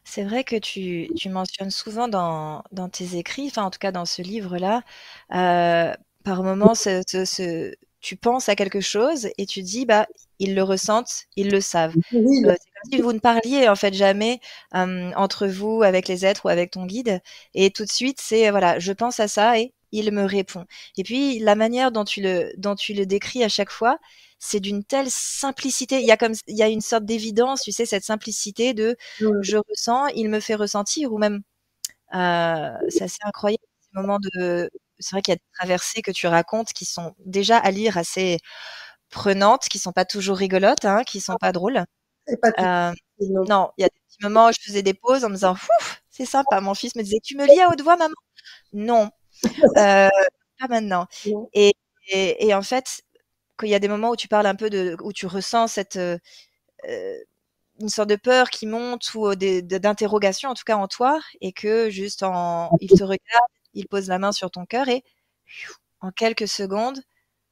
C'est vrai que tu mentionnes souvent dans tes écrits, enfin en tout cas dans ce livre-là, par moments, tu penses à quelque chose et tu dis, bah, ils le ressentent, ils le savent. Oui, C'est comme si vous ne parliez en fait jamais entre vous, avec les êtres ou avec ton guide. Et tout de suite, c'est, voilà, je pense à ça et il me répond. Et puis, la manière dont tu le décris à chaque fois, c'est d'une telle simplicité. Il y a une sorte d'évidence, tu sais, cette simplicité de je ressens, il me fait ressentir ou même, c'est assez incroyable ces moments de c'est vrai qu'il y a des traversées que tu racontes qui sont déjà à lire assez prenantes, qui sont pas toujours rigolotes, hein, qui sont pas drôles. c'est pas tout. Heu, Non. non, il y a des petits moments où je faisais des pauses en me disant: «Ouf, c'est sympa». Mon fils me disait: «Tu me lis à haute voix, maman?» «Non, heu, pas maintenant» Non. et et en fait, quand il y a des moments où tu parles un peu de où tu ressens heu, une sorte de peur qui monte ou d'interrogation en tout cas en toi et que juste il te regarde, il pose la main sur ton cœur et en quelques secondes,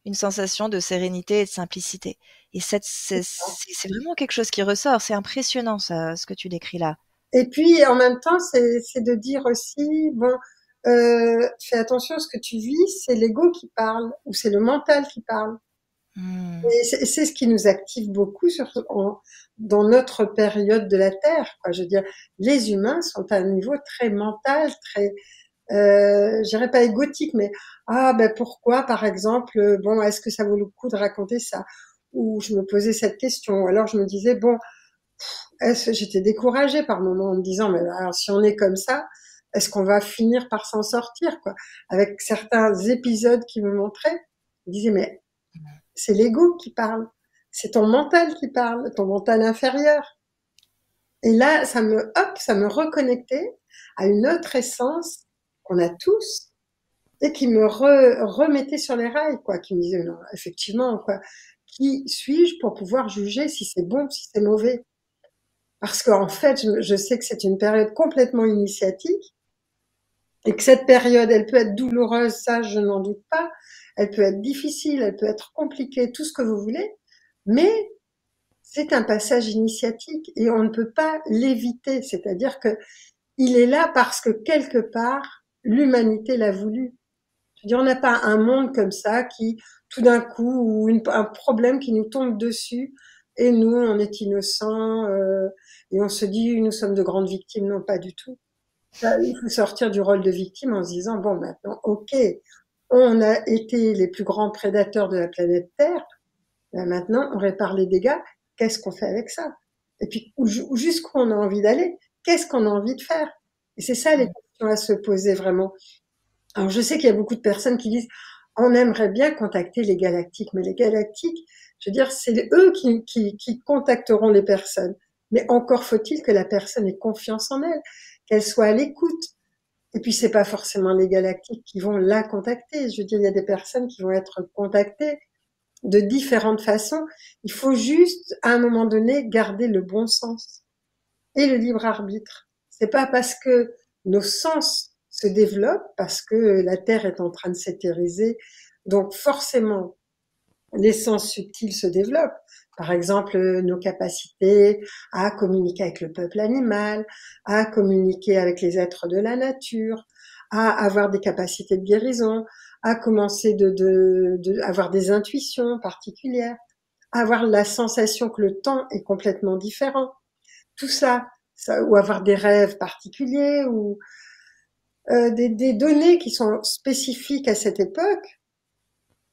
une sensation de sérénité et de simplicité et c'est vraiment quelque chose qui ressort. C'est impressionnant ça, ce que tu décris là. Et puis, en même temps, c'est de dire aussi, bon, fais attention à ce que tu vis, c'est l'ego qui parle ou c'est le mental qui parle. Mmh. Et c'est ce qui nous active beaucoup dans notre période de la Terre, quoi. Je veux dire, les humains sont à un niveau très mental, très, je dirais pas égotique, mais ah ben pourquoi, par exemple, bon, est-ce que ça vaut le coup de raconter ça? Ou je me posais cette question, ou alors je me disais bon, j'étais découragée par moments en me disant mais alors si on est comme ça, est-ce qu'on va finir par s'en sortir quoi? Avec certains épisodes qui me montraient, je me disais mais c'est l'ego qui parle, c'est ton mental qui parle, ton mental inférieur. Et là, ça me reconnectait à une autre essence qu'on a tous et qui me remettait sur les rails, quoi, qui me disait, non, effectivement, quoi, qui suis-je pour pouvoir juger si c'est bon, si c'est mauvais? Parce qu'en fait, je sais que c'est une période complètement initiatique et que cette période, elle peut être douloureuse, ça, je n'en doute pas. Elle peut être difficile, elle peut être compliquée, tout ce que vous voulez, mais c'est un passage initiatique et on ne peut pas l'éviter. C'est-à-dire que il est là parce que quelque part, l'humanité l'a voulu. Je veux dire, on n'a pas un monde comme ça qui, tout d'un coup, ou un problème qui nous tombe dessus, et nous, on est innocents, et on se dit, nous sommes de grandes victimes. Non, pas du tout. Il faut sortir du rôle de victime en se disant, bon, maintenant, ok, on a été les plus grands prédateurs de la planète Terre, ben maintenant, on répare les dégâts. Qu'est-ce qu'on fait avec ça? Et puis, jusqu'où on a envie d'aller? Qu'est-ce qu'on a envie de faire? Et c'est ça les Mmh. questions à se poser vraiment. Alors, je sais qu'il y a beaucoup de personnes qui disent, on aimerait bien contacter les galactiques, mais les galactiques, je veux dire, c'est eux qui contacteront les personnes. Mais encore faut-il que la personne ait confiance en elle, qu'elle soit à l'écoute. Et puis, c'est pas forcément les galactiques qui vont la contacter. Je veux dire, il y a des personnes qui vont être contactées de différentes façons. Il faut juste, à un moment donné, garder le bon sens et le libre arbitre. C'est pas parce que nos sens se développent, parce que la Terre est en train de s'éthériser, donc forcément les sens subtils se développent. Par exemple, nos capacités à communiquer avec le peuple animal, à communiquer avec les êtres de la nature, à avoir des capacités de guérison, à commencer avoir des intuitions particulières, à avoir la sensation que le temps est complètement différent. Tout ça, ou avoir des rêves particuliers, ou des données qui sont spécifiques à cette époque.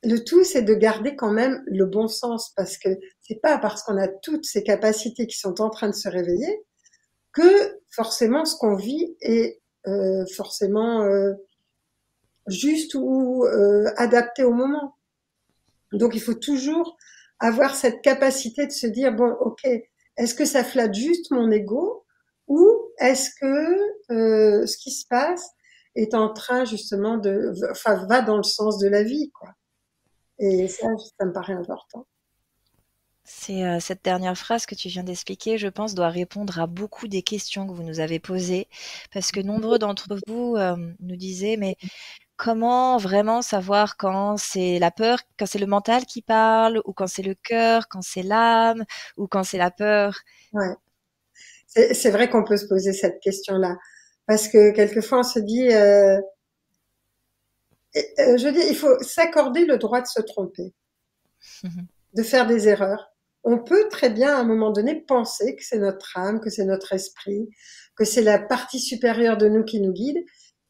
Le tout, c'est de garder quand même le bon sens, parce que c'est pas parce qu'on a toutes ces capacités qui sont en train de se réveiller que forcément ce qu'on vit est forcément juste ou adapté au moment. Donc il faut toujours avoir cette capacité de se dire bon, ok, est-ce que ça flatte juste mon ego ou est-ce que ce qui se passe est en train justement enfin, va dans le sens de la vie, quoi. Et ça me paraît important. C'est, cette dernière phrase que tu viens d'expliquer, je pense, doit répondre à beaucoup des questions que vous nous avez posées. Parce que nombreux d'entre vous, nous disaient: «Mais comment vraiment savoir quand c'est la peur, quand c'est le mental qui parle ou quand c'est le cœur, quand c'est l'âme ou quand c'est la peur?» Ouais. C'est vrai qu'on peut se poser cette question-là. Parce que quelquefois, on se dit, je dis, il faut s'accorder le droit de se tromper, de faire des erreurs. On peut très bien, à un moment donné, penser que c'est notre âme, que c'est notre esprit, que c'est la partie supérieure de nous qui nous guide,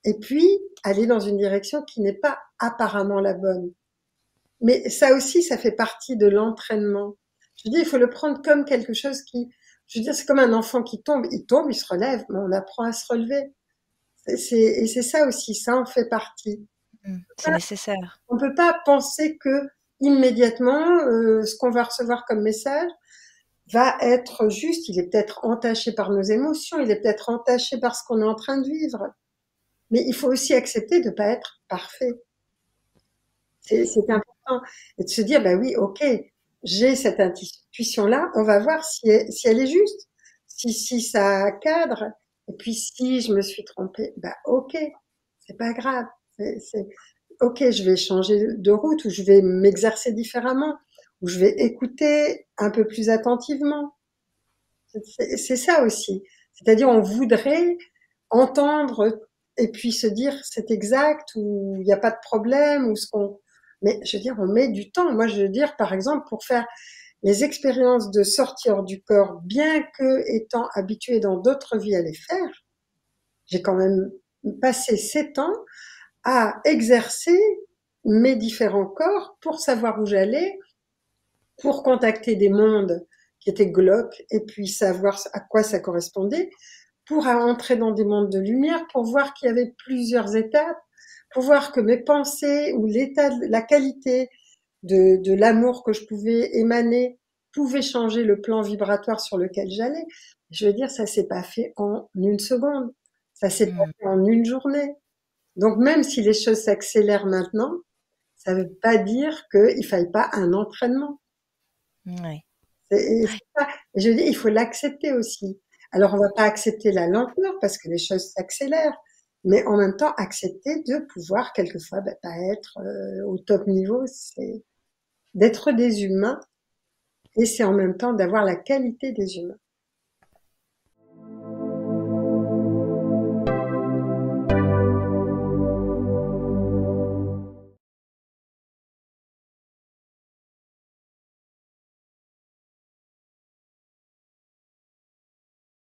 et puis aller dans une direction qui n'est pas apparemment la bonne. Mais ça aussi, ça fait partie de l'entraînement. Je dis, il faut le prendre comme quelque chose qui, je veux dire, c'est comme un enfant qui tombe, il se relève, mais on apprend à se relever. Et c'est ça aussi, ça en fait partie. C'est nécessaire. On peut pas penser que immédiatement, ce qu'on va recevoir comme message va être juste. Il est peut-être entaché par nos émotions, il est peut-être entaché par ce qu'on est en train de vivre. Mais il faut aussi accepter de ne pas être parfait. C'est important. Et de se dire, bah oui, ok, j'ai cette intuition-là, on va voir si elle est juste, si ça cadre, et puis si je me suis trompée, bah ok, c'est pas grave. C'est, ok, je vais changer de route, ou je vais m'exercer différemment, ou je vais écouter un peu plus attentivement. C'est ça aussi. C'est-à-dire, on voudrait entendre et puis se dire c'est exact ou il n'y a pas de problème ou ce qu'on. Mais je veux dire, on met du temps. Moi, je veux dire, par exemple, pour faire les expériences de sortir du corps, bien que étant habituée dans d'autres vies à les faire, j'ai quand même passé 7 ans à exercer mes différents corps pour savoir où j'allais, pour contacter des mondes qui étaient glauques et puis savoir à quoi ça correspondait, pour entrer dans des mondes de lumière, pour voir qu'il y avait plusieurs étapes, pour voir que mes pensées ou l'état, la qualité de l'amour que je pouvais émaner pouvait changer le plan vibratoire sur lequel j'allais. Je veux dire, ça s'est pas fait en une seconde, ça s'est pas Mm. fait en une journée. Donc même si les choses s'accélèrent maintenant, ça ne veut pas dire qu'il faille pas un entraînement. Ouais. C'est ça. Et je dis, il faut l'accepter aussi. Alors, on va pas accepter la lenteur parce que les choses s'accélèrent, mais en même temps, accepter de pouvoir quelquefois pas être au top niveau, c'est d'être des humains et c'est en même temps d'avoir la qualité des humains.